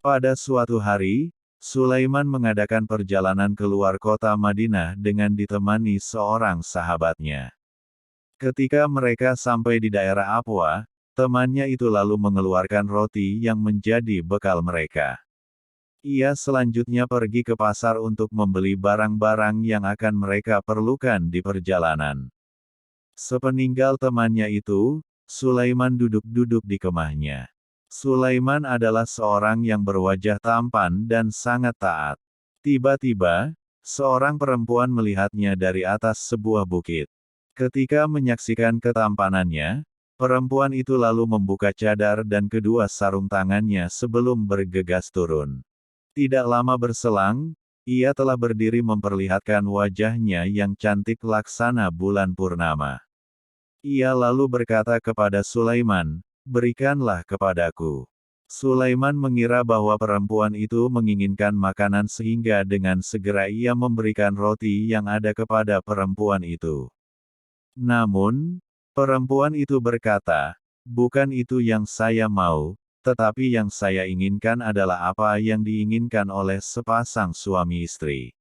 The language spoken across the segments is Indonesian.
Pada suatu hari, Sulaiman mengadakan perjalanan keluar kota Madinah dengan ditemani seorang sahabatnya. Ketika mereka sampai di daerah Abwa, temannya itu lalu mengeluarkan roti yang menjadi bekal mereka. Ia selanjutnya pergi ke pasar untuk membeli barang-barang yang akan mereka perlukan di perjalanan. Sepeninggal temannya itu, Sulaiman duduk-duduk di kemahnya. Sulaiman adalah seorang yang berwajah tampan dan sangat taat. Tiba-tiba, seorang perempuan melihatnya dari atas sebuah bukit. Ketika menyaksikan ketampanannya, perempuan itu lalu membuka cadar dan kedua sarung tangannya sebelum bergegas turun. Tidak lama berselang, ia telah berdiri memperlihatkan wajahnya yang cantik laksana bulan purnama. Ia lalu berkata kepada Sulaiman, "Berikanlah kepadaku." Sulaiman mengira bahwa perempuan itu menginginkan makanan sehingga dengan segera ia memberikan roti yang ada kepada perempuan itu. Namun, perempuan itu berkata, "Bukan itu yang saya mau, tetapi yang saya inginkan adalah apa yang diinginkan oleh sepasang suami istri."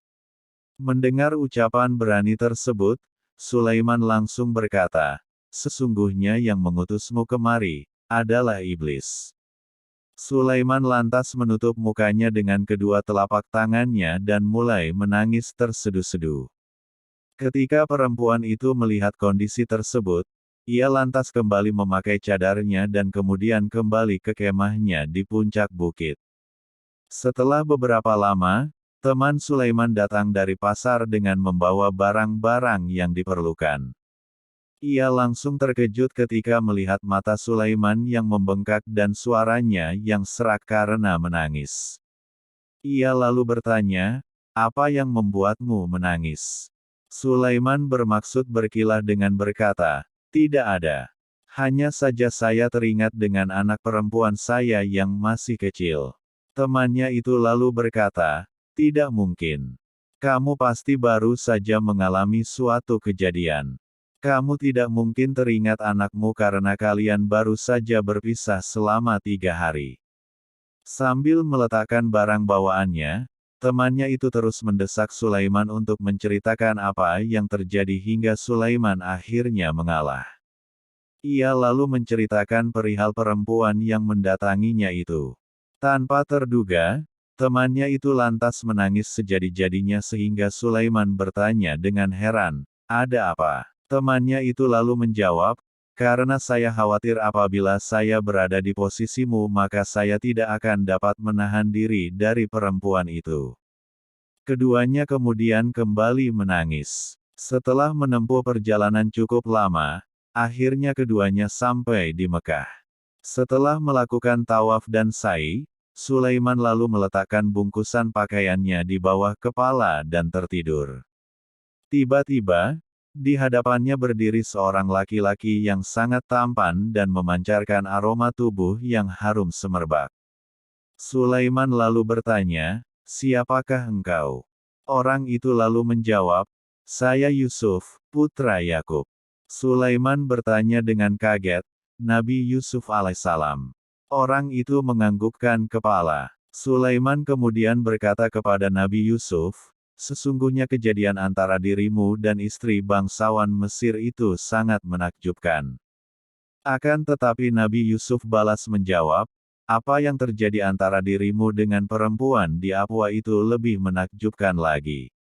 Mendengar ucapan berani tersebut, Sulaiman langsung berkata, "Sesungguhnya yang mengutusmu kemari, adalah iblis." Sulaiman lantas menutup mukanya dengan kedua telapak tangannya dan mulai menangis terseduh-seduh. Ketika perempuan itu melihat kondisi tersebut, ia lantas kembali memakai cadarnya dan kemudian kembali ke kemahnya di puncak bukit. Setelah beberapa lama, teman Sulaiman datang dari pasar dengan membawa barang-barang yang diperlukan. Ia langsung terkejut ketika melihat mata Sulaiman yang membengkak dan suaranya yang serak karena menangis. Ia lalu bertanya, "Apa yang membuatmu menangis?" Sulaiman bermaksud berkilah dengan berkata, "Tidak ada. Hanya saja saya teringat dengan anak perempuan saya yang masih kecil." Temannya itu lalu berkata, "Tidak mungkin. Kamu pasti baru saja mengalami suatu kejadian. Kamu tidak mungkin teringat anakmu karena kalian baru saja berpisah selama 3 hari." Sambil meletakkan barang bawaannya, temannya itu terus mendesak Sulaiman untuk menceritakan apa yang terjadi hingga Sulaiman akhirnya mengalah. Ia lalu menceritakan perihal perempuan yang mendatanginya itu. Tanpa terduga, temannya itu lantas menangis sejadi-jadinya sehingga Sulaiman bertanya dengan heran, "Ada apa?" Temannya itu lalu menjawab, "Karena saya khawatir apabila saya berada di posisimu maka saya tidak akan dapat menahan diri dari perempuan itu." Keduanya kemudian kembali menangis. Setelah menempuh perjalanan cukup lama, akhirnya keduanya sampai di Mekah. Setelah melakukan tawaf dan sa'i, Sulaiman lalu meletakkan bungkusan pakaiannya di bawah kepala dan tertidur. Tiba-tiba, di hadapannya berdiri seorang laki-laki yang sangat tampan dan memancarkan aroma tubuh yang harum semerbak. Sulaiman lalu bertanya, "Siapakah engkau?" Orang itu lalu menjawab, "Saya Yusuf, putra Yakub." Sulaiman bertanya dengan kaget, "Nabi Yusuf alaihissalam?" Orang itu menganggukkan kepala. Sulaiman kemudian berkata kepada Nabi Yusuf, "Sesungguhnya kejadian antara dirimu dan istri bangsawan Mesir itu sangat menakjubkan." Akan tetapi Nabi Yusuf balas menjawab, "Apa yang terjadi antara dirimu dengan perempuan di Abwa itu lebih menakjubkan lagi."